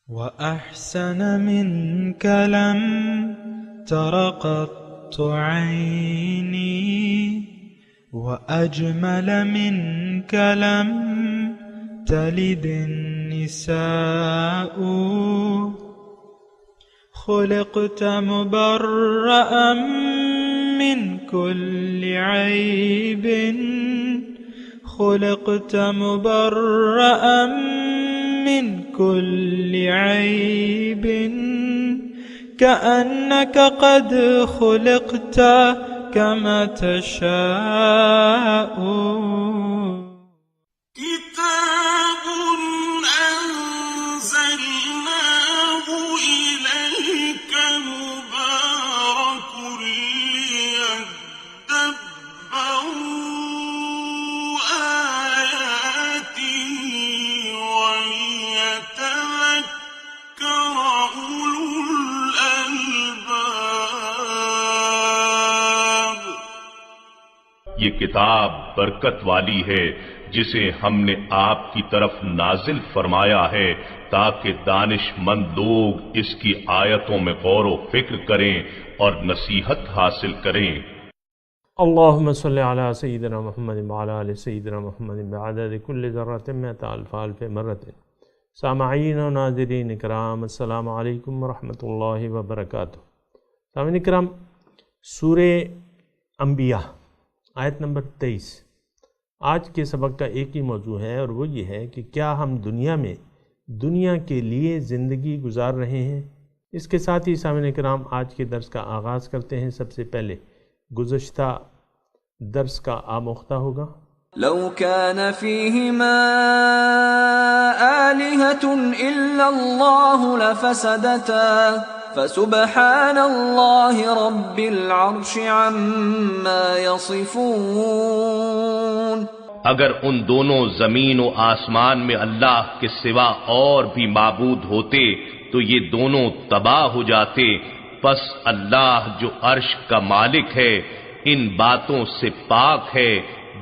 وأحسن منك لم تر قط عيني وأجمل منك لم تلد النساء خلقت مبرأ من كل عيب خلقت مبرأ من كل عيب كأنك قد خلقت كما تشاء كتاب أنزلناه إليك مبارك ليدبروا آياته وليتذكر أولو الألباب۔ یہ کتاب برکت والی ہے جسے ہم نے آپ کی طرف نازل فرمایا ہے تاکہ دانش مند لوگ اس کی آیتوں میں غور و فکر کریں اور نصیحت حاصل کریں۔ اللہم صلی علی سیدنا محمد وعلی آل سیدنا محمد بعدد کل ذرۃ مئۃ الف الف مرۃ۔ سامعین و ناظرین کرام، السلام علیکم ورحمۃ اللہ وبرکاتہ۔ سامعین کرام، سورہ انبیاء آیت نمبر 23 آج کے سبق کا ایک ہی موضوع ہے، اور وہ یہ ہے کہ کیا ہم دنیا کے لیے زندگی گزار رہے ہیں۔ اس کے ساتھ ہی سامعین کرام آج کے درس کا آغاز کرتے ہیں۔ سب سے پہلے گزشتہ درس کا آموختہ ہوگا۔ لو كان فيهما آلهة إلا الله لفسدتا فسبحان الله رب العرش عما يصفون۔ اگر ان دونوں زمین و آسمان میں اللہ کے سوا اور بھی معبود ہوتے تو یہ دونوں تباہ ہو جاتے، پس اللہ جو عرش کا مالک ہے ان باتوں سے پاک ہے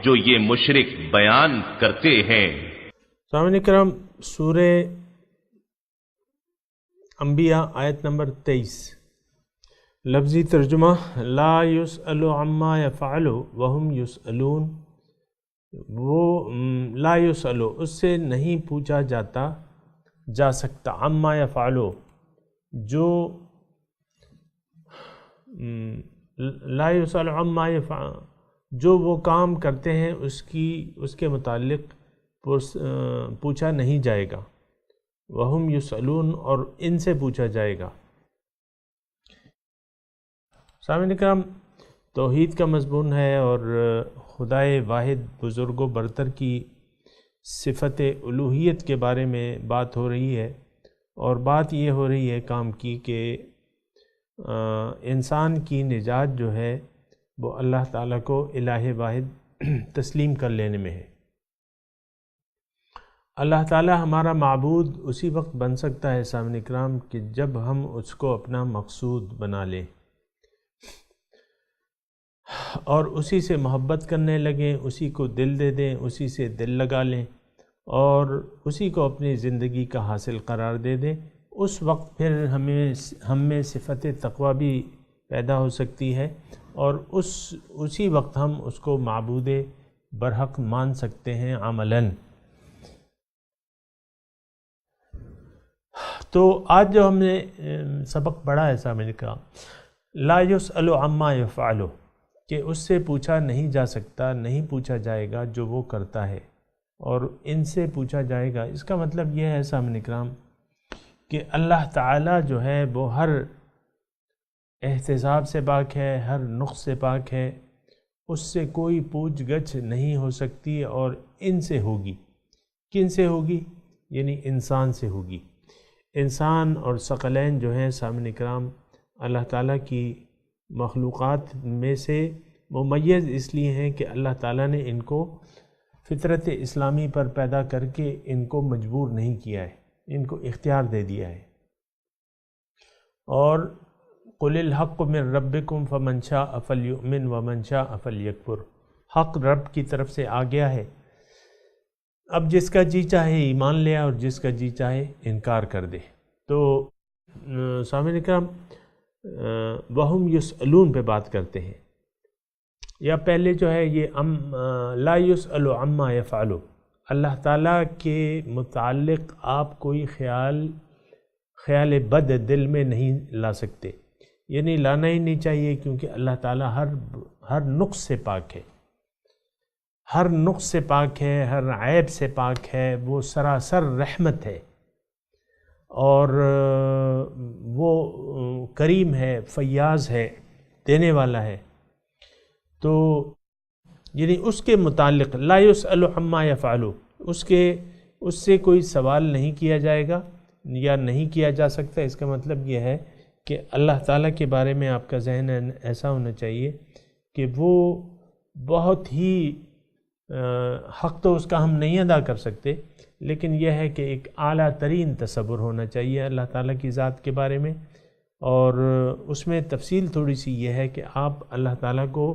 جو یہ مشرک بیان کرتے ہیں۔ سامعین کرام، سورہ انبیاء آیت نمبر 23 لفظی ترجمہ لا یسأل عما یفعل وہم یسألون۔ وہ لا یسأل، اس سے نہیں پوچھا جا سکتا، عما یفعل، جو لا یسأل عما یفعل، جو وہ کام کرتے ہیں اس کے متعلق پوچھا نہیں جائے گا۔ وہم یسألون، اور ان سے پوچھا جائے گا۔ سامعین کرام، توحید کا مضمون ہے اور خدائے واحد بزرگ و برتر کی صفت الوہیت کے بارے میں بات ہو رہی ہے، اور بات یہ ہو رہی ہے کام کی کہ انسان کی نجات جو ہے وہ اللہ تعالیٰ کو الہ واحد تسلیم کر لینے میں ہے۔ اللہ تعالیٰ ہمارا معبود اسی وقت بن سکتا ہے سامعین کرام کہ جب ہم اس کو اپنا مقصود بنا لیں اور اسی سے محبت کرنے لگیں، اسی کو دل دے دیں، اسی سے دل لگا لیں اور اسی کو اپنی زندگی کا حاصل قرار دے دیں۔ اس وقت پھر ہم میں صفت تقوی بھی پیدا ہو سکتی ہے، اور اسی وقت ہم اس کو معبود برحق مان سکتے ہیں عملاً۔ تو آج جو ہم نے سبق پڑھا ہے سامعین کرام، لا یسأل عما یفعل، کہ اس سے پوچھا نہیں جا سکتا، نہیں پوچھا جائے گا جو وہ کرتا ہے، اور ان سے پوچھا جائے گا۔ اس کا مطلب یہ ہے سامعین کرام کہ اللہ تعالیٰ جو ہے وہ ہر احتساب سے پاک ہے، ہر نقص سے پاک ہے، اس سے کوئی پوچھ گچھ نہیں ہو سکتی، اور ان سے ہوگی۔ کن سے ہوگی؟ یعنی انسان سے ہوگی۔ انسان اور ثقلین جو ہیں سامعین کرام اللہ تعالیٰ کی مخلوقات میں سے ممیز اس لیے ہیں کہ اللہ تعالیٰ نے ان کو فطرت اسلامی پر پیدا کر کے ان کو مجبور نہیں کیا ہے، ان کو اختیار دے دیا ہے۔ اور قُلِ الْحَقُّ مِن رَبِّكُمْ فَمَنْ شَاءَ فَلْيُؤْمِنْ وَمَنْ شَاءَ فَلْيَكْفُرْ۔ حق رب کی طرف سے آ گیا ہے، اب جس کا جی چاہے ایمان لے اور جس کا جی چاہے انکار کر دے۔ تو سامعین کرام وہم یسألون پہ بات کرتے ہیں، یا پہلے جو ہے یہ لا یسأل عما یفعل، اللہ تعالیٰ کے متعلق آپ کوئی خیال بد دل میں نہیں لا سکتے، یعنی لانا ہی نہیں چاہیے، کیونکہ اللہ تعالیٰ ہر نقص سے پاک ہے، ہر نقص سے پاک ہے، ہر عیب سے پاک ہے، وہ سراسر رحمت ہے، اور وہ کریم ہے، فیاض ہے، دینے والا ہے۔ تو یعنی اس کے متعلق لا یسأل عما یفعل، اس سے کوئی سوال نہیں کیا جائے گا یا نہیں کیا جا سکتا۔ اس کا مطلب یہ ہے کہ اللہ تعالیٰ کے بارے میں آپ کا ذہن ایسا ہونا چاہیے کہ وہ بہت ہی حق تو اس کا ہم نہیں ادا کر سکتے، لیکن یہ ہے کہ ایک اعلیٰ ترین تصور ہونا چاہیے اللہ تعالیٰ کی ذات کے بارے میں، اور اس میں تفصیل تھوڑی سی یہ ہے کہ آپ اللہ تعالیٰ کو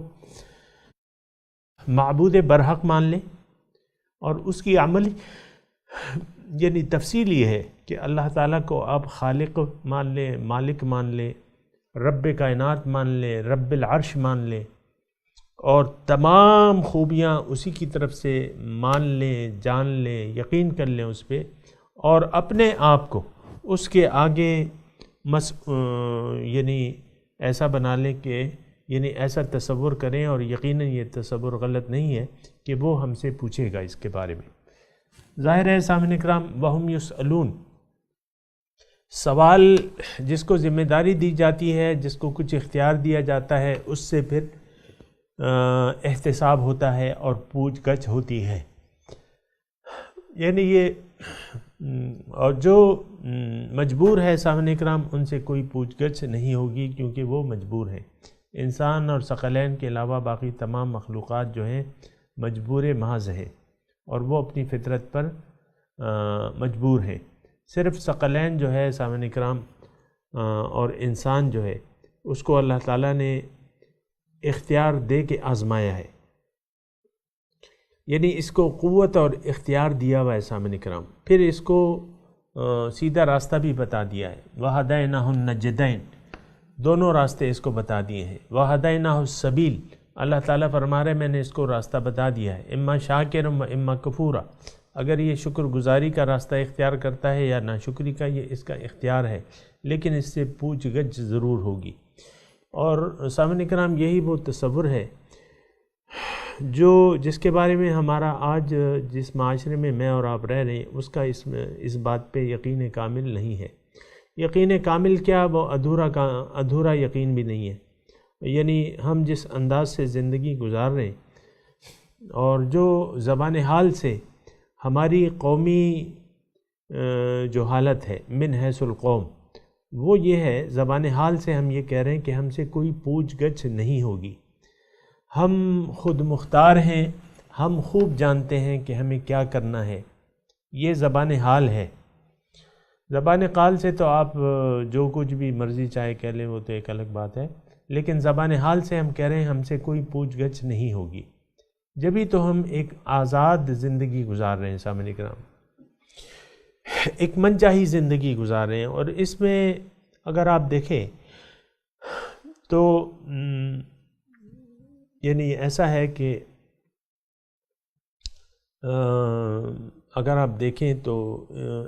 معبود برحق مان لیں، اور اس کی عملی یعنی تفصیل یہ ہے کہ اللہ تعالیٰ کو آپ خالق مان لیں، مالک مان لیں، رب کائنات مان لیں، رب العرش مان لیں، اور تمام خوبیاں اسی کی طرف سے مان لیں، جان لیں، یقین کر لیں اس پہ، اور اپنے آپ کو اس کے آگے یعنی ایسا بنا لیں کہ یعنی ایسا تصور کریں، اور یقیناً یہ تصور غلط نہیں ہے کہ وہ ہم سے پوچھے گا اس کے بارے میں۔ ظاہر ہے سامعین کرام وہم یسألون، سوال جس کو ذمہ داری دی جاتی ہے، جس کو کچھ اختیار دیا جاتا ہے، اس سے پھر احتساب ہوتا ہے اور پوچھ گچھ ہوتی ہے، یعنی یہ اور جو مجبور ہے سامعین کرام ان سے کوئی پوچھ گچھ نہیں ہوگی، کیونکہ وہ مجبور ہیں۔ انسان اور ثقلین کے علاوہ باقی تمام مخلوقات جو ہیں مجبور محض ہیں، اور وہ اپنی فطرت پر مجبور ہیں۔ صرف ثقلین جو ہے سامعین کرام اور انسان جو ہے اس کو اللہ تعالیٰ نے اختیار دے کے آزمایا ہے، یعنی اس کو قوت اور اختیار دیا ہوا ہے سامعین کرام، پھر اس کو سیدھا راستہ بھی بتا دیا ہے۔ وَهَدَيْنَاهُ النَّجْدَيْنِ، دونوں راستے اس کو بتا دیے ہیں۔ وَهَدَيْنَاهُ السَّبِيلِ، اللہ تعالیٰ فرما رہے میں نے اس کو راستہ بتا دیا ہے، اما شاکر و اما کفورا، اگر یہ شکر گزاری کا راستہ اختیار کرتا ہے یا ناشکری کا، یہ اس کا اختیار ہے، لیکن اس سے پوچھ گچھ ضرور ہوگی۔ اور سامعین کرام یہی وہ تصور ہے جس کے بارے میں ہمارا آج جس معاشرے میں میں اور آپ رہ رہے ہیں اس کا اس بات پہ یقین کامل نہیں ہے۔ یقین کامل کیا، وہ ادھورا یقین بھی نہیں ہے، یعنی ہم جس انداز سے زندگی گزار رہے ہیں اور جو زبان حال سے ہماری قومی جو حالت ہے من حیث القوم، وہ یہ ہے زبان حال سے ہم یہ کہہ رہے ہیں کہ ہم سے کوئی پوچھ گچھ نہیں ہوگی، ہم خود مختار ہیں، ہم خوب جانتے ہیں کہ ہمیں کیا کرنا ہے، یہ زبان حال ہے۔ زبان قال سے تو آپ جو کچھ بھی مرضی چاہے کہہ لیں، وہ تو ایک الگ بات ہے، لیکن زبان حال سے ہم کہہ رہے ہیں ہم سے کوئی پوچھ گچھ نہیں ہوگی، جبھی تو ہم ایک آزاد زندگی گزار رہے ہیں سامعین کرام، ایک من چاہی زندگی گزار رہے ہیں۔ اور اس میں اگر آپ دیکھیں تو یعنی ایسا ہے کہ اگر آپ دیکھیں تو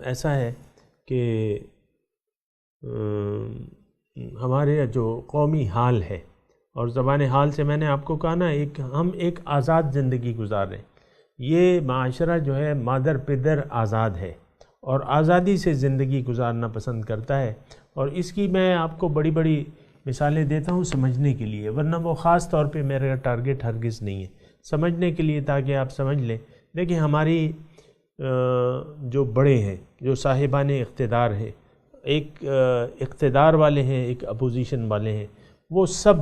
ایسا ہے کہ ہمارے جو قومی حال ہے اور زبان حال سے میں نے آپ کو کہا نا، ہم ایک آزاد زندگی گزار رہے ہیں، یہ معاشرہ جو ہے مادر پدر آزاد ہے اور آزادی سے زندگی گزارنا پسند کرتا ہے، اور اس کی میں آپ کو بڑی بڑی مثالیں دیتا ہوں سمجھنے کے لیے، ورنہ وہ خاص طور پہ میرا ٹارگٹ ہرگز نہیں ہے، سمجھنے کے لیے تاکہ آپ سمجھ لیں۔ دیکھیں ہماری جو بڑے ہیں، جو صاحبان اقتدار ہیں، ایک اقتدار والے ہیں، ایک اپوزیشن والے ہیں، وہ سب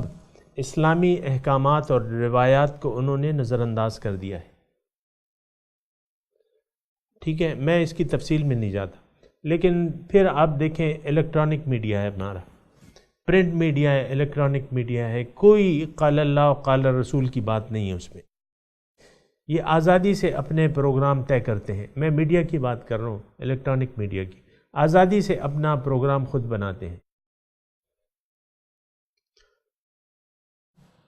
اسلامی احکامات اور روایات کو انہوں نے نظر انداز کر دیا ہے۔ ٹھیک ہے، میں اس کی تفصیل میں نہیں جاتا، لیکن پھر آپ دیکھیں الیکٹرانک میڈیا ہے ہمارا، پرنٹ میڈیا ہے، الیکٹرانک میڈیا ہے، کوئی قال اللہ و قال رسول کی بات نہیں ہے اس میں، یہ آزادی سے اپنے پروگرام طے کرتے ہیں۔ میں میڈیا کی بات کر رہا ہوں، الیکٹرانک میڈیا کی، آزادی سے اپنا پروگرام خود بناتے ہیں،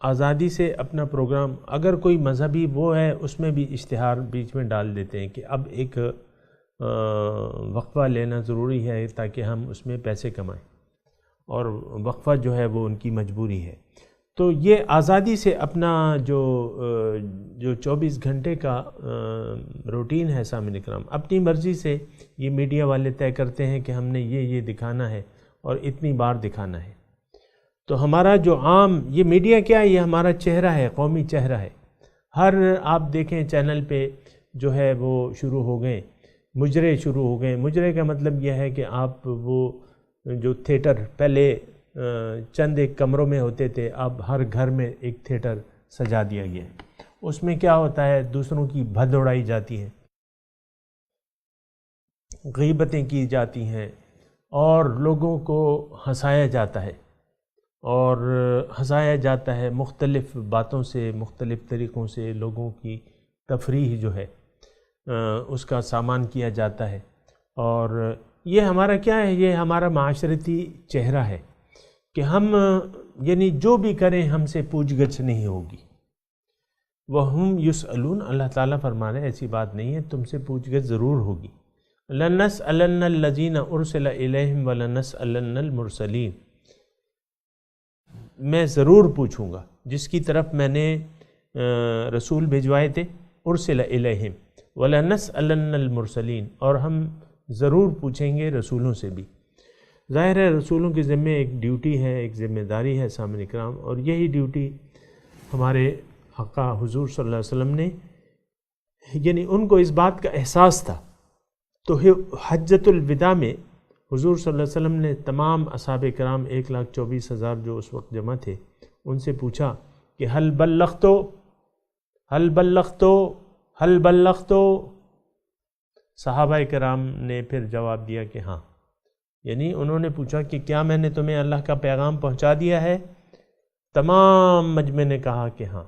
آزادی سے اپنا پروگرام، اگر کوئی مذہبی وہ ہے اس میں بھی اشتہار بیچ میں ڈال دیتے ہیں کہ اب ایک وقفہ لینا ضروری ہے تاکہ ہم اس میں پیسے کمائیں، اور وقفہ جو ہے وہ ان کی مجبوری ہے۔ تو یہ آزادی سے اپنا جو 24 گھنٹے کا روٹین ہے سامعین کرام، اپنی مرضی سے یہ میڈیا والے طے کرتے ہیں کہ ہم نے یہ دکھانا ہے اور اتنی بار دکھانا ہے۔ تو ہمارا جو عام یہ میڈیا کیا ہے، یہ ہمارا چہرہ ہے، قومی چہرہ ہے۔ ہر آپ دیکھیں چینل پہ جو ہے وہ شروع ہو گئے، مجرے شروع ہو گئے۔ مجرے کا مطلب یہ ہے کہ آپ وہ جو تھیٹر پہلے چند ایک کمروں میں ہوتے تھے، اب ہر گھر میں ایک تھیٹر سجا دیا گیا ہے۔ اس میں کیا ہوتا ہے، دوسروں کی بھد اڑائی جاتی ہے، غیبتیں کی جاتی ہیں، اور لوگوں کو ہنسایا جاتا ہے، اور ہنسایا جاتا ہے مختلف باتوں سے، مختلف طریقوں سے لوگوں کی تفریح جو ہے اس کا سامان کیا جاتا ہے۔ اور یہ ہمارا کیا ہے، یہ ہمارا معاشرتی چہرہ ہے کہ ہم یعنی جو بھی کریں ہم سے پوچھ گچھ نہیں ہوگی۔ وَهُمْ يُسْأَلُونَ، اللہ تعالیٰ فرما رہے ہیں ایسی بات نہیں ہے، تم سے پوچھ گچھ ضرور ہوگی۔ لَنَسْأَلَنَّ الَّذِينَ أُرْسِلَ إِلَيْهِمْ وَلَنَسْأَلَنَّ الْمُرْسَلِينَ، میں ضرور پوچھوں گا جس کی طرف میں نے رسول بھیجوائے تھے، اُرْسِلَ إِلَيْهِمْ وَلَنَسْأَلَنَّ الْمُرْسَلِينَ، اور ہم ضرور پوچھیں گے رسولوں سے بھی۔ ظاہر ہے رسولوں کے ذمے ایک ڈیوٹی ہے، ایک ذمہ داری ہے سامعین کرام، اور یہی ڈیوٹی ہمارے آقا حضور صلی اللہ علیہ وسلم نے، یعنی ان کو اس بات کا احساس تھا۔ تو حجۃ الوداع میں حضور صلی اللہ علیہ وسلم نے تمام اصحاب کرام 1,24,000 جو اس وقت جمع تھے ان سے پوچھا کہ حل بلغتو، حل بلغتو، حل بلغتو۔ صحابہ کرام نے پھر جواب دیا کہ ہاں، یعنی انہوں نے پوچھا کہ کیا میں نے تمہیں اللہ کا پیغام پہنچا دیا ہے؟ تمام مجمع نے کہا کہ ہاں،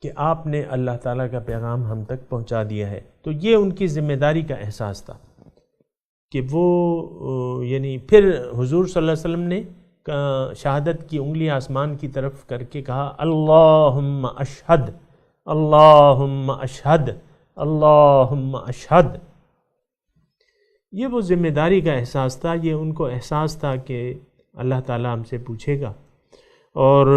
کہ آپ نے اللہ تعالیٰ کا پیغام ہم تک پہنچا دیا ہے۔ تو یہ ان کی ذمہ داری کا احساس تھا کہ وہ یعنی پھر حضور صلی اللہ علیہ وسلم نے شہادت کی انگلی آسمان کی طرف کر کے کہا اللہم اشہد، اللہم اشہد، اللہم اشہد۔ یہ وہ ذمہ داری کا احساس تھا، یہ ان کو احساس تھا کہ اللہ تعالیٰ ہم سے پوچھے گا۔ اور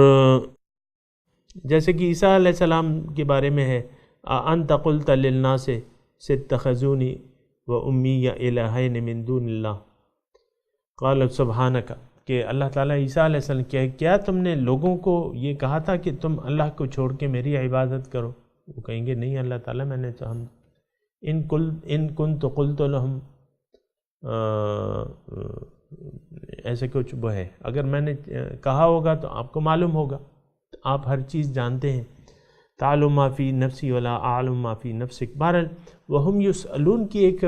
جیسے کہ عیسیٰ علیہ السلام کے بارے میں ہے، انت قلت للناس اتخذونی وامی الہین من دون اللہ، قال سبحانک، کہ اللہ تعالیٰ عیسیٰ علیہ السلام کیا تم نے لوگوں کو یہ کہا تھا کہ تم اللہ کو چھوڑ کے میری عبادت کرو؟ وہ کہیں گے نہیں اللہ تعالیٰ، میں نے ہم ان کنت قلت لہم، ایسے کچھ وہ ہے، اگر میں نے کہا ہوگا تو آپ کو معلوم ہوگا، آپ ہر چیز جانتے ہیں۔ تعلم ما فی نفسی ولا اعلم ما فی نفسک۔ بہرحال وہم یسألون کی ایک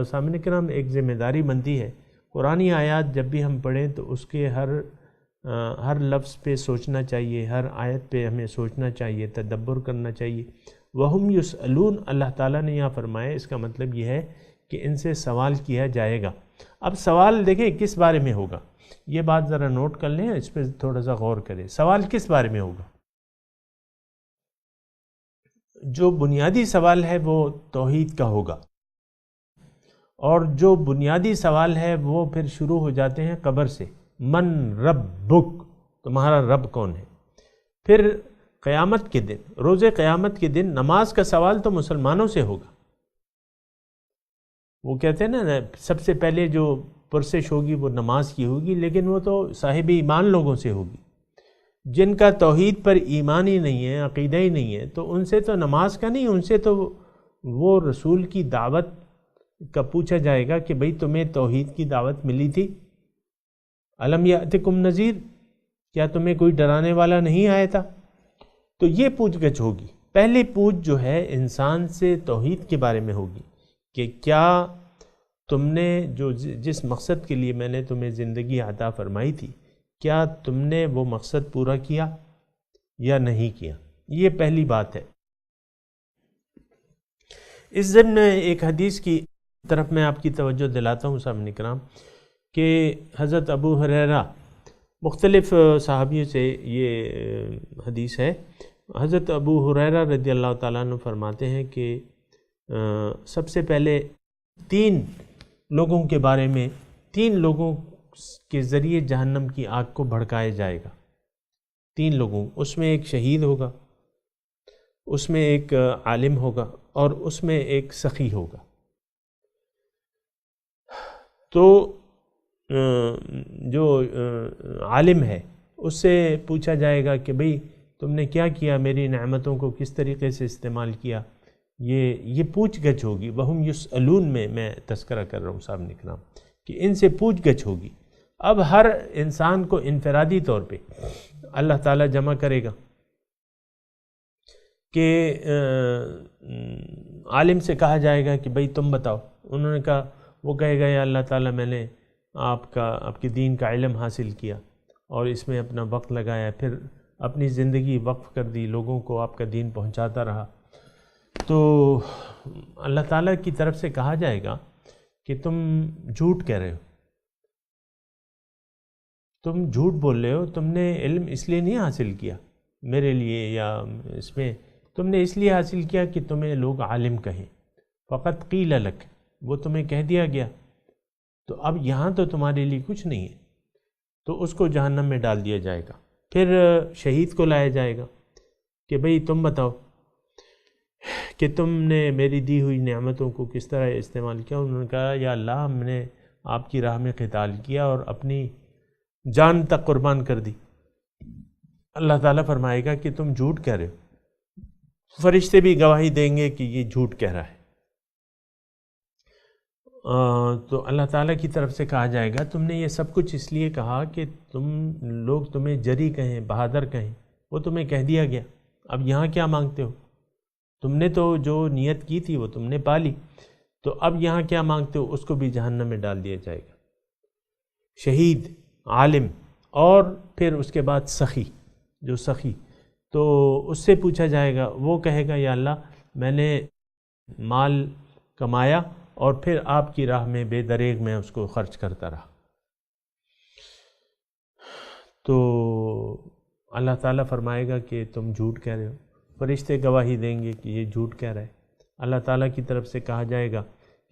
سامعین کرام ایک ذمہ داری بنتی ہے۔ قرآنی آیات جب بھی ہم پڑھیں تو اس کے ہر لفظ پہ سوچنا چاہیے، ہر آیت پہ ہمیں سوچنا چاہیے، تدبر کرنا چاہیے۔ وہم یسألون، اللہ تعالیٰ نے یہاں فرمایا، اس کا مطلب یہ ہے کہ ان سے سوال کیا جائے گا۔ اب سوال دیکھیں کس بارے میں ہوگا، یہ بات ذرا نوٹ کر لیں، اس پہ تھوڑا سا غور کریں۔ سوال کس بارے میں ہوگا؟ جو بنیادی سوال ہے وہ توحید کا ہوگا، اور جو بنیادی سوال ہے وہ پھر شروع ہو جاتے ہیں قبر سے، من ربک، تمہارا رب کون ہے؟ پھر قیامت کے دن، روز قیامت کے دن نماز کا سوال تو مسلمانوں سے ہوگا۔ وہ کہتے ہیں نا سب سے پہلے جو پرسش ہوگی وہ نماز کی ہوگی، لیکن وہ تو صاحب ایمان لوگوں سے ہوگی۔ جن کا توحید پر ایمان ہی نہیں ہے، عقیدہ ہی نہیں ہے، تو ان سے تو نماز کا نہیں، ان سے تو وہ رسول کی دعوت کا پوچھا جائے گا کہ بھئی تمہیں توحید کی دعوت ملی تھی؟ الم یأتکم نذیر، کیا تمہیں کوئی ڈرانے والا نہیں آیا تھا؟ تو یہ پوچھ گچھ ہوگی۔ پہلی پوچھ جو ہے انسان سے توحید کے بارے میں ہوگی کہ کیا تم نے جس مقصد کے لیے میں نے تمہیں زندگی عطا فرمائی تھی، کیا تم نے وہ مقصد پورا کیا یا نہیں کیا؟ یہ پہلی بات ہے۔ اس ضمن ایک حدیث کی طرف میں آپ کی توجہ دلاتا ہوں سامعین کرام کہ حضرت ابو ہریرہ، مختلف صحابیوں سے یہ حدیث ہے، حضرت ابو ہریرہ رضی اللہ تعالیٰ عنہ فرماتے ہیں کہ سب سے پہلے 3 لوگوں کے بارے میں، 3 لوگوں کے ذریعے جہنم کی آگ کو بھڑکایا جائے گا. 3 لوگوں، اس میں ایک شہید ہوگا، اس میں ایک عالم ہوگا، اور اس میں ایک سخی ہوگا. تو جو عالم ہے اس سے پوچھا جائے گا کہ بھئی تم نے کیا کیا، میری نعمتوں کو کس طریقے سے استعمال کیا. یہ پوچھ گچھ ہوگی. وہم یسألون میں تذکرہ کر رہا ہوں صاحب اکرام کہ ان سے پوچھ گچھ ہوگی. اب ہر انسان کو انفرادی طور پہ اللہ تعالیٰ جمع کرے گا کہ عالم سے کہا جائے گا کہ بھئی تم بتاؤ. انہوں نے کہا، وہ کہے گا یا اللہ تعالیٰ میں نے آپ کے دین کا علم حاصل کیا اور اس میں اپنا وقت لگایا، پھر اپنی زندگی وقف کر دی، لوگوں کو آپ کا دین پہنچاتا رہا. تو اللہ تعالیٰ کی طرف سے کہا جائے گا کہ تم جھوٹ کہہ رہے ہو، تم جھوٹ بول رہے ہو، تم نے علم اس لیے نہیں حاصل کیا میرے لیے، یا اس میں تم نے اس لیے حاصل کیا کہ تمہیں لوگ عالم کہیں. فقط قیل لک، وہ تمہیں کہہ دیا گیا، تو اب یہاں تو تمہارے لیے کچھ نہیں ہے. تو اس کو جہنم میں ڈال دیا جائے گا. پھر شہید کو لایا جائے گا کہ بھئی تم بتاؤ کہ تم نے میری دی ہوئی نعمتوں کو کس طرح استعمال کیا. انہوں نے کہا یا اللہ ہم نے آپ کی راہ میں قتال کیا اور اپنی جان تک قربان کر دی. اللہ تعالیٰ فرمائے گا کہ تم جھوٹ کہہ رہے ہو. فرشتے بھی گواہی دیں گے کہ یہ جھوٹ کہہ رہا ہے. تو اللہ تعالیٰ کی طرف سے کہا جائے گا تم نے یہ سب کچھ اس لیے کہا کہ لوگ تمہیں جری کہیں، بہادر کہیں، وہ تمہیں کہہ دیا گیا. اب یہاں کیا مانگتے ہو؟ تم نے تو جو نیت کی تھی وہ تم نے پا لی، تو اب یہاں کیا مانگتے ہو؟ اس کو بھی جہنم میں ڈال دیا جائے گا. شہید، عالم، اور پھر اس کے بعد سخی، جو سخی، تو اس سے پوچھا جائے گا. وہ کہے گا یا اللہ میں نے مال کمایا اور پھر آپ کی راہ میں بے دریغ میں اس کو خرچ کرتا رہا. تو اللہ تعالیٰ فرمائے گا کہ تم جھوٹ کہہ رہے ہو. فرشتے گواہی دیں گے کہ یہ جھوٹ کہہ رہا ہے. اللہ تعالیٰ کی طرف سے کہا جائے گا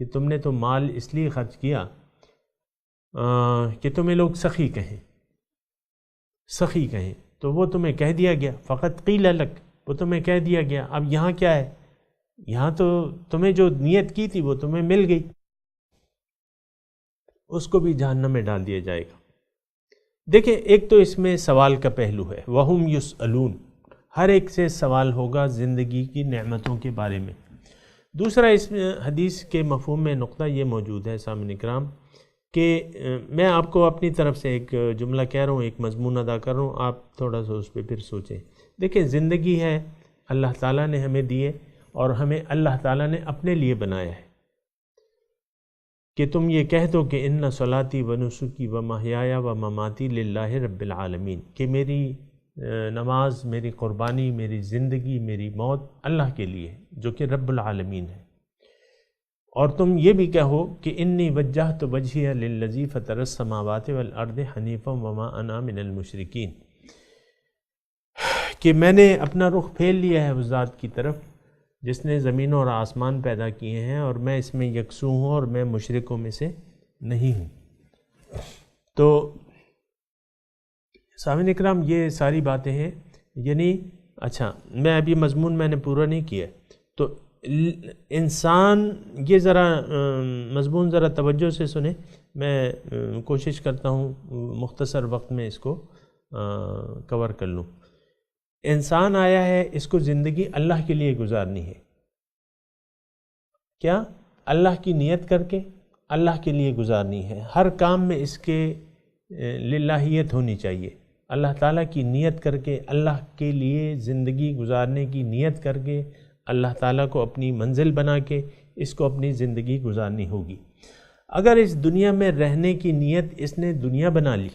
کہ تم نے تو مال اس لیے خرچ کیا کہ تمہیں لوگ سخی کہیں، سخی کہیں، تو وہ تمہیں کہہ دیا گیا. فقط قیل لک، وہ تمہیں کہہ دیا گیا. اب یہاں کیا ہے؟ یہاں تو تمہیں جو نیت کی تھی وہ تمہیں مل گئی. اس کو بھی جہنم میں ڈال دیا جائے گا. دیکھیں، ایک تو اس میں سوال کا پہلو ہے، وہم یسألون، ہر ایک سے سوال ہوگا زندگی کی نعمتوں کے بارے میں. دوسرا اس میں حدیث کے مفہوم میں نقطہ یہ موجود ہے سامعین اکرام کہ میں آپ کو اپنی طرف سے ایک جملہ کہہ رہا ہوں، ایک مضمون ادا کر رہا ہوں، آپ تھوڑا سا اس پہ پھر سوچیں. دیکھیں، زندگی ہے اللہ تعالیٰ نے ہمیں دیے اور ہمیں اللہ تعالیٰ نے اپنے لیے بنایا ہے کہ تم یہ کہہ دو کہ ان صلاتی و نسکی و محیای و مماتی للہ رب العالمین، کہ میری نماز، میری قربانی، میری زندگی، میری موت اللہ کے لیے جو کہ رب العالمین ہے. اور تم یہ بھی کہو کہ انی وجہت وجہی للذی فطر السماوات والارض حنیفا وما انا من المشرکین، کہ میں نے اپنا رخ پھیر لیا ہے اس ذات کی طرف جس نے زمین اور آسمان پیدا کیے ہیں، اور میں اس میں یکسو ہوں اور میں مشرکوں میں سے نہیں ہوں. تو سامعین اکرام یہ ساری باتیں ہیں، یعنی اچھا میں ابھی مضمون میں نے پورا نہیں کیا، تو انسان یہ ذرا مضمون ذرا توجہ سے سنیں. میں کوشش کرتا ہوں مختصر وقت میں اس کو کور کر لوں. انسان آیا ہے، اس کو زندگی اللہ کے لیے گزارنی ہے. کیا؟ اللہ کی نیت کر کے اللہ کے لیے گزارنی ہے. ہر کام میں اس کے للہیت ہونی چاہیے. اللہ تعالیٰ کی نیت کر کے، اللہ کے لیے زندگی گزارنے کی نیت کر کے، اللہ تعالیٰ کو اپنی منزل بنا کے اس کو اپنی زندگی گزارنی ہوگی. اگر اس دنیا میں رہنے کی نیت اس نے دنیا بنا لی،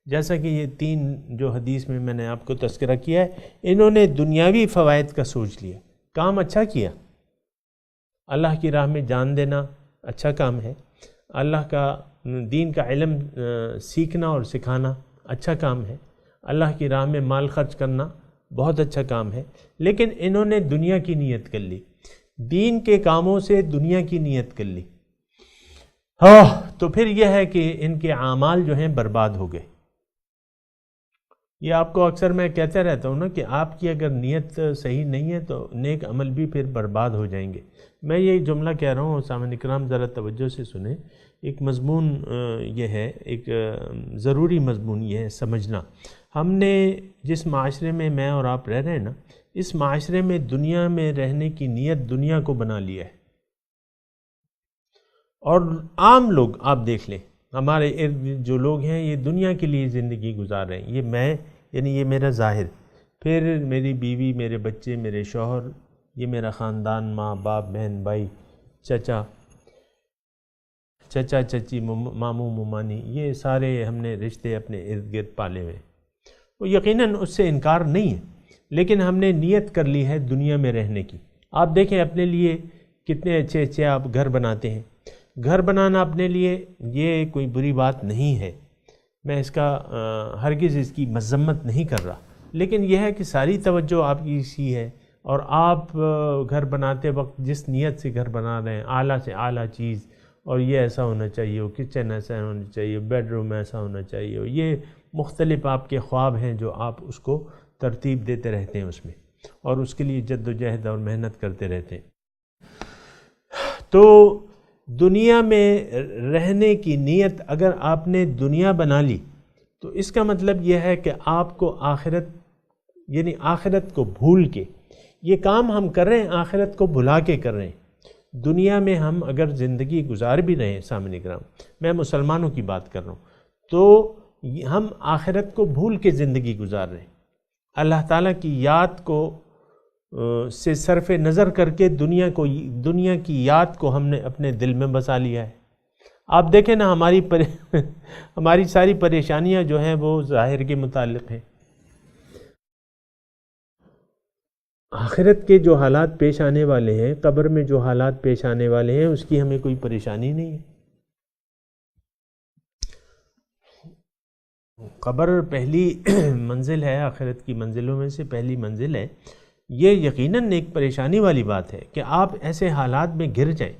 جیسا کہ یہ 3 جو حدیث میں نے آپ کو تذکرہ کیا ہے، انہوں نے دنیاوی فوائد کا سوچ لیا، کام اچھا کیا، اللہ کی راہ میں جان دینا، اچھا کام ہے، اللہ کا دین کا علم سیکھنا اور سکھانا اچھا کام ہے، اللہ کی راہ میں مال خرچ کرنا بہت اچھا کام ہے، لیکن انہوں نے دنیا کی نیت کر لی، دین کے کاموں سے دنیا کی نیت کر لی، تو پھر یہ ہے کہ ان کے اعمال جو ہیں برباد ہو گئے۔ یہ آپ کو اکثر میں کہتا رہتا ہوں نا کہ آپ کی اگر نیت صحیح نہیں ہے تو نیک عمل بھی پھر برباد ہو جائیں گے۔ میں یہ جملہ کہہ رہا ہوں، سامعین کرام ذرا توجہ سے سنیں، ایک مضمون یہ ہے، ایک ضروری مضمون یہ ہے سمجھنا۔ ہم نے جس معاشرے میں میں اور آپ رہ رہے ہیں نا، اس معاشرے میں دنیا میں رہنے کی نیت دنیا کو بنا لیا ہے، اور عام لوگ آپ دیکھ لیں، ہمارے ارد گرد جو لوگ ہیں یہ دنیا کے لیے زندگی گزار رہے ہیں۔ یہ میں یعنی یہ میرا ظاہر، پھر میری بیوی، میرے بچے، میرے شوہر، یہ میرا خاندان، ماں باپ، بہن بھائی، چچا چچی، ماموں ممانی، یہ سارے ہم نے رشتے اپنے ارد گرد پالے ہوئے، وہ یقیناً اس سے انکار نہیں ہے، لیکن ہم نے نیت کر لی ہے دنیا میں رہنے کی۔ آپ دیکھیں اپنے لیے کتنے اچھے اچھے آپ گھر بناتے ہیں۔ گھر بنانا اپنے لیے یہ کوئی بری بات نہیں ہے، میں اس کا ہرگز اس کی مذمت نہیں کر رہا، لیکن یہ ہے کہ ساری توجہ آپ کی اسی ہے، اور آپ گھر بناتے وقت جس نیت سے گھر بنا رہے ہیں، اعلیٰ سے اعلیٰ چیز، اور یہ ایسا ہونا چاہیے، وہ کچن ایسا ہونا چاہیے، بیڈ روم ایسا ہونا چاہیے، یہ مختلف آپ کے خواب ہیں جو آپ اس کو ترتیب دیتے رہتے ہیں اس میں، اور اس کے لیے جد و جہد اور محنت کرتے رہتے ہیں۔ تو دنیا میں رہنے کی نیت اگر آپ نے دنیا بنا لی تو اس کا مطلب یہ ہے کہ آپ کو آخرت، یعنی آخرت کو بھول کے یہ کام ہم کر رہے ہیں، آخرت کو بھلا کے کر رہے ہیں۔ دنیا میں ہم اگر زندگی گزار بھی رہے ہیں، سامعین کرام میں مسلمانوں کی بات کر رہا ہوں، تو ہم آخرت کو بھول کے زندگی گزار رہے ہیں، اللہ تعالیٰ کی یاد کو سے صرف نظر کر کے دنیا کی یاد کو ہم نے اپنے دل میں بسا لیا ہے۔ آپ دیکھیں نا ہماری ساری پریشانیاں جو ہیں وہ ظاہر کے متعلق ہیں، آخرت کے جو حالات پیش آنے والے ہیں، قبر میں جو حالات پیش آنے والے ہیں، اس کی ہمیں کوئی پریشانی نہیں ہے۔ قبر پہلی منزل ہے، آخرت کی منزلوں میں سے پہلی منزل ہے۔ یہ یقیناً ایک پریشانی والی بات ہے کہ آپ ایسے حالات میں گر جائیں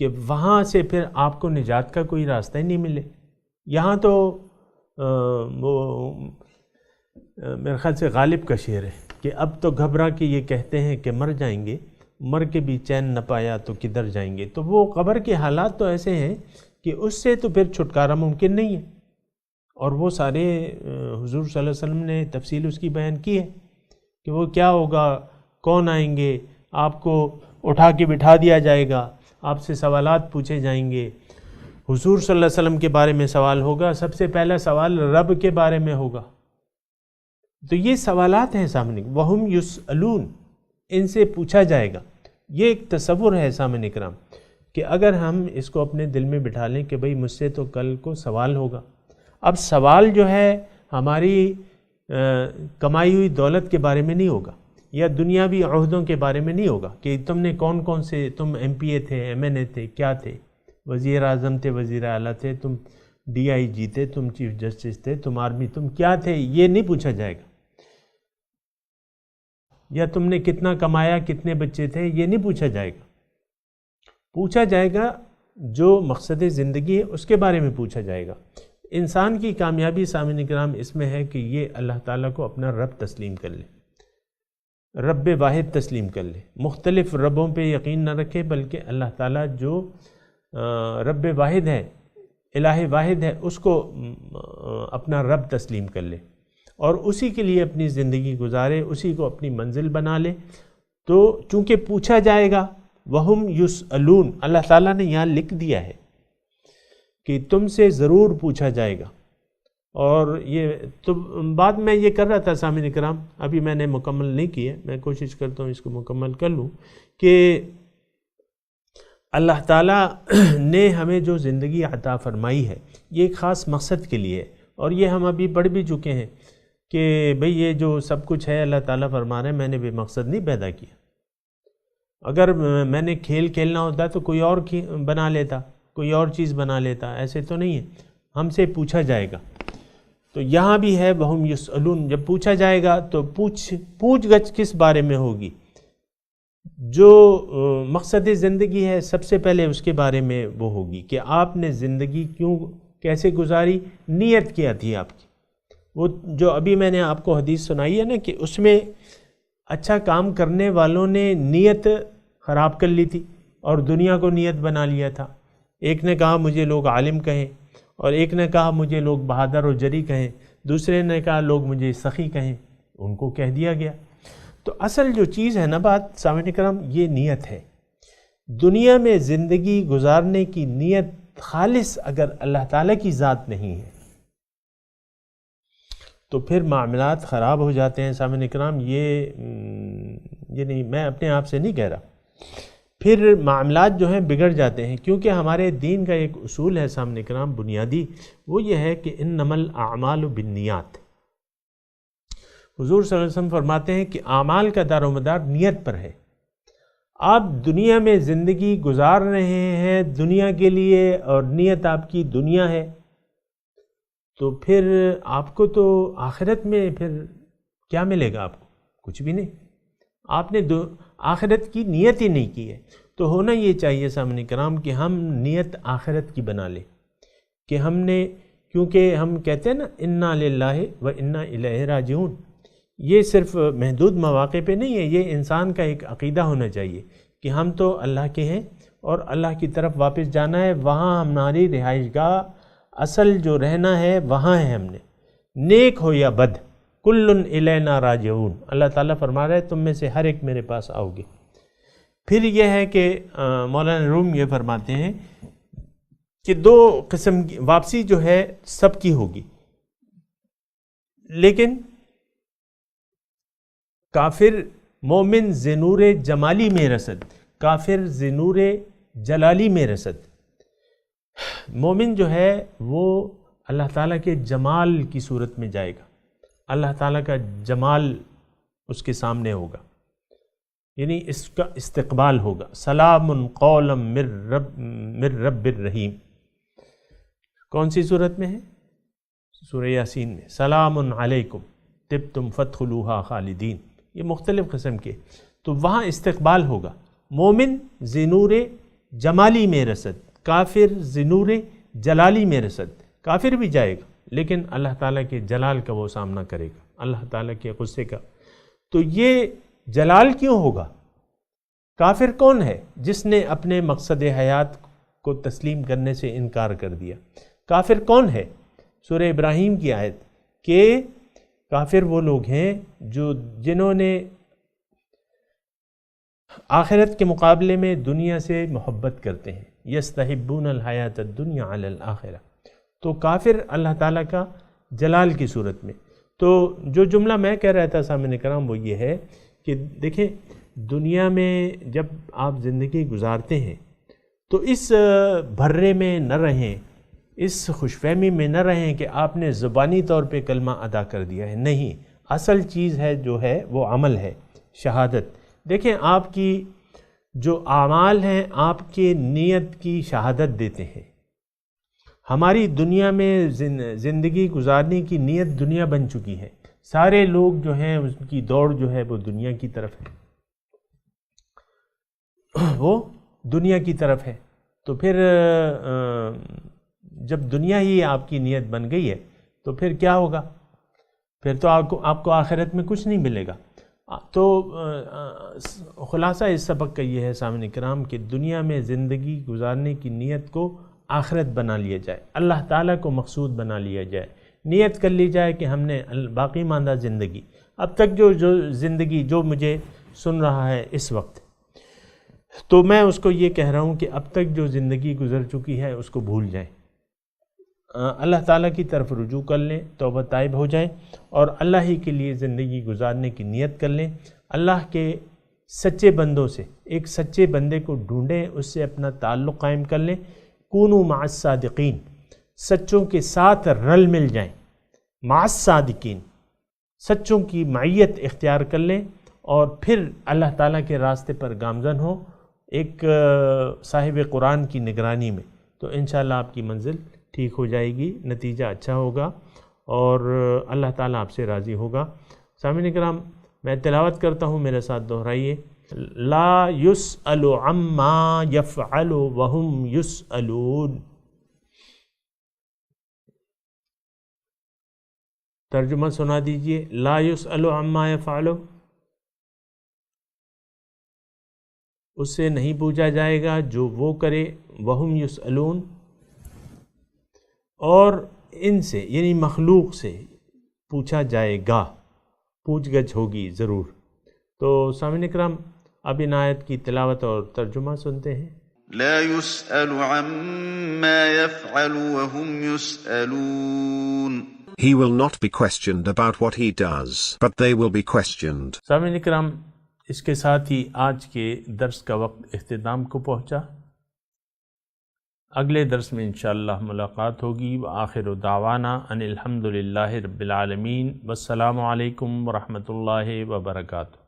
کہ وہاں سے پھر آپ کو نجات کا کوئی راستہ ہی نہیں ملے۔ یہاں تو وہ میرے خیال سے غالب کا شعر ہے کہ اب تو گھبرا کے یہ کہتے ہیں کہ مر جائیں گے، مر کے بھی چین نہ پایا تو کدھر جائیں گے۔ تو وہ قبر کے حالات تو ایسے ہیں کہ اس سے تو پھر چھٹکارا ممکن نہیں ہے، اور وہ سارے حضور صلی اللہ علیہ وسلم نے تفصیل اس کی بیان کی ہے کہ وہ کیا ہوگا، کون آئیں گے، آپ کو اٹھا کے بٹھا دیا جائے گا، آپ سے سوالات پوچھے جائیں گے۔ حضور صلی اللہ علیہ وسلم کے بارے میں سوال ہوگا، سب سے پہلا سوال رب کے بارے میں ہوگا۔ تو یہ سوالات ہیں سامنے، وہم یسألون، ان سے پوچھا جائے گا۔ یہ ایک تصور ہے سامنے کرام کہ اگر ہم اس کو اپنے دل میں بٹھا لیں کہ بھئی مجھ سے تو کل کو سوال ہوگا۔ اب سوال جو ہے ہماری کمائی ہوئی دولت کے بارے میں نہیں ہوگا، یا دنیاوی عہدوں کے بارے میں نہیں ہوگا کہ تم نے کون کون سے، تم ایم پی اے تھے، ایم این اے تھے، کیا تھے، وزیر اعظم تھے، وزیر اعلیٰ تھے، تم ڈی آئی جی تھے، تم چیف جسٹس تھے، تم آرمی، تم کیا تھے، یہ نہیں پوچھا جائے گا۔ یا تم نے کتنا کمایا، کتنے بچے تھے، یہ نہیں پوچھا جائے گا۔ پوچھا جائے گا جو مقصد زندگی ہے اس کے بارے میں پوچھا جائے گا۔ انسان کی کامیابی سامعین کرام اس میں ہے کہ یہ اللہ تعالیٰ کو اپنا رب تسلیم کر لے، رب واحد تسلیم کر لے، مختلف ربوں پہ یقین نہ رکھے، بلکہ اللہ تعالیٰ جو رب واحد ہے، الہ واحد ہے، اس کو اپنا رب تسلیم کر لے اور اسی کے لیے اپنی زندگی گزارے، اسی کو اپنی منزل بنا لے۔ تو چونکہ پوچھا جائے گا، وہم یسألون، اللہ تعالیٰ نے یہاں لکھ دیا ہے کہ تم سے ضرور پوچھا جائے گا۔ اور یہ تو بعد میں یہ کر رہا تھا سامعین کرام، ابھی میں نے مکمل نہیں کی ہے، میں کوشش کرتا ہوں اس کو مکمل کر لوں، کہ اللہ تعالیٰ نے ہمیں جو زندگی عطا فرمائی ہے یہ ایک خاص مقصد کے لیے ہے، اور یہ ہم ابھی پڑھ بھی چکے ہیں کہ بھئی یہ جو سب کچھ ہے اللہ تعالیٰ فرما رہے ہیں میں نے بے مقصد نہیں پیدا کیا، اگر میں نے کھیل کھیلنا ہوتا تو کوئی اور بنا لیتا، کوئی اور چیز بنا لیتا، ایسے تو نہیں ہے، ہم سے پوچھا جائے گا۔ تو یہاں بھی ہے وَهُمْ يُسْأَلُونَ، جب پوچھا جائے گا تو پوچھ گچھ کس بارے میں ہوگی؟ جو مقصد زندگی ہے سب سے پہلے اس کے بارے میں وہ ہوگی کہ آپ نے زندگی کیسے گزاری، نیت کیا تھی آپ کی۔ وہ جو ابھی میں نے آپ کو حدیث سنائی ہے نا کہ اس میں اچھا کام کرنے والوں نے نیت خراب کر لی تھی اور دنیا کو نیت بنا لیا تھا۔ ایک نے کہا مجھے لوگ عالم کہیں، اور ایک نے کہا مجھے لوگ بہادر و جری کہیں، دوسرے نے کہا لوگ مجھے سخی کہیں، ان کو کہہ دیا گیا۔ تو اصل جو چیز ہے نا بات سامعین کرام، یہ نیت ہے۔ دنیا میں زندگی گزارنے کی نیت خالص اگر اللہ تعالیٰ کی ذات نہیں ہے تو پھر معاملات خراب ہو جاتے ہیں سامعین کرام۔ یہ نہیں، میں اپنے آپ سے نہیں کہہ رہا، پھر معاملات جو ہیں بگڑ جاتے ہیں، کیونکہ ہمارے دین کا ایک اصول ہے سامعین کرام بنیادی، وہ یہ ہے کہ انما الاعمال بالنیات۔ حضور صلی اللہ علیہ وسلم فرماتے ہیں کہ اعمال کا دار و مدار نیت پر ہے۔ آپ دنیا میں زندگی گزار رہے ہیں دنیا کے لیے اور نیت آپ کی دنیا ہے، تو پھر آپ کو تو آخرت میں پھر کیا ملے گا؟ آپ کو کچھ بھی نہیں، آپ نے آخرت کی نیت ہی نہیں کی ہے۔ تو ہونا یہ چاہیے سامعین کرام کہ ہم نیت آخرت کی بنا لیں، کہ ہم نے، کیونکہ ہم کہتے ہیں نا انا للہ و انا الیہ راجعون، یہ صرف محدود مواقع پہ نہیں ہے، یہ انسان کا ایک عقیدہ ہونا چاہیے کہ ہم تو اللہ کے ہیں اور اللہ کی طرف واپس جانا ہے، وہاں ہماری رہائش گاہ اصل جو رہنا ہے وہاں ہے۔ ہم نے نیک ہو یا بد کل الینا راجعون، اللہ تعالیٰ فرما رہا ہے تم میں سے ہر ایک میرے پاس آؤ گے۔ پھر یہ ہے کہ مولانا روم یہ فرماتے ہیں کہ دو قسم کی واپسی جو ہے سب کی ہوگی، لیکن کافر مومن زنور جمالی میں رسد، کافر زنور جلالی میں رسد۔ مومن جو ہے وہ اللہ تعالیٰ کے جمال کی صورت میں جائے گا، اللہ تعالیٰ کا جمال اس کے سامنے ہوگا، یعنی اس کا استقبال ہوگا۔ سلام قولا من رب الرحیم، کون سی صورت میں ہے؟ سورہ یاسین میں، سلام علیکم طبتم فادخلوها خالدین، یہ مختلف قسم کے، تو وہاں استقبال ہوگا۔ مومن زنور جمالی میں رسد، کافر زنور جلالی میں رسد۔ کافر بھی جائے گا لیکن اللہ تعالیٰ کے جلال کا وہ سامنا کرے گا، اللہ تعالیٰ کے غصے کا۔ تو یہ جلال کیوں ہوگا؟ کافر کون ہے؟ جس نے اپنے مقصد حیات کو تسلیم کرنے سے انکار کر دیا۔ کافر کون ہے؟ سورہ ابراہیم کی آیت کہ کافر وہ لوگ ہیں جنہوں نے آخرت کے مقابلے میں دنیا سے محبت کرتے ہیں، یستحبون الحیات الدنیا علی الآخرہ۔ تو کافر اللہ تعالیٰ کا جلال کی صورت میں۔ تو جو جملہ میں کہہ رہا تھا سامعین کرام وہ یہ ہے کہ دیکھیں دنیا میں جب آپ زندگی گزارتے ہیں تو اس بھرے میں نہ رہیں، اس خوش فہمی میں نہ رہیں کہ آپ نے زبانی طور پہ کلمہ ادا کر دیا ہے، نہیں، اصل چیز ہے جو ہے وہ عمل ہے، شہادت۔ دیکھیں آپ کی جو اعمال ہیں آپ کے نیت کی شہادت دیتے ہیں۔ ہماری دنیا میں زندگی گزارنے کی نیت دنیا بن چکی ہے، سارے لوگ جو ہیں اس کی دوڑ جو ہے وہ دنیا کی طرف ہے، وہ دنیا کی طرف ہے۔ تو پھر جب دنیا ہی آپ کی نیت بن گئی ہے تو پھر کیا ہوگا؟ پھر تو آپ کو آخرت میں کچھ نہیں ملے گا۔ تو خلاصہ اس سبق کا یہ ہے سامعین کرام کہ دنیا میں زندگی گزارنے کی نیت کو آخرت بنا لیا جائے، اللہ تعالیٰ کو مقصود بنا لیا جائے، نیت کر لی جائے کہ ہم نے باقی ماندہ زندگی، اب تک جو زندگی جو مجھے سن رہا ہے اس وقت، تو میں اس کو یہ کہہ رہا ہوں کہ اب تک جو زندگی گزر چکی ہے اس کو بھول جائیں، اللہ تعالیٰ کی طرف رجوع کر لیں، توبہ طائب ہو جائیں اور اللہ ہی کے لیے زندگی گزارنے کی نیت کر لیں۔ اللہ کے سچے بندوں سے، ایک سچے بندے کو ڈھونڈیں، اس سے اپنا تعلق قائم کر لیں۔ کونوا مع الصادقین، سچوں کے ساتھ رل مل جائیں، مع الصادقین، سچوں کی معیت اختیار کر لیں اور پھر اللہ تعالیٰ کے راستے پر گامزن ہو ایک صاحب قرآن کی نگرانی میں، تو انشاءاللہ آپ کی منزل ٹھیک ہو جائے گی، نتیجہ اچھا ہوگا اور اللہ تعالیٰ آپ سے راضی ہوگا۔ سامعین کرام، میں تلاوت کرتا ہوں، میرے ساتھ دہرائیے۔ لا يسأل عما يفعل وهم يسألون۔ ترجمہ سنا دیجئے۔ لا يسأل عما يفعل، اس سے نہیں پوچھا جائے گا جو وہ کرے، وهم يسألون، اور ان سے یعنی مخلوق سے پوچھا جائے گا، پوچھ گچھ ہوگی ضرور۔ تو سامعین کرام، اب ان آیت کی تلاوت اور ترجمہ سنتے ہیں۔ لا يسأل عما يفعل وهم يسألون۔ He will not be questioned about what he does, but they will be questioned. سامعین کرام، اس کے ساتھ ہی آج کے درس کا وقت اختتام کو پہنچا۔ اگلے درس میں انشاءاللہ ملاقات ہوگی۔ وآخر دعوانا ان الحمد للہ رب العالمین، والسلام علیکم ورحمۃ اللہ وبرکاتہ۔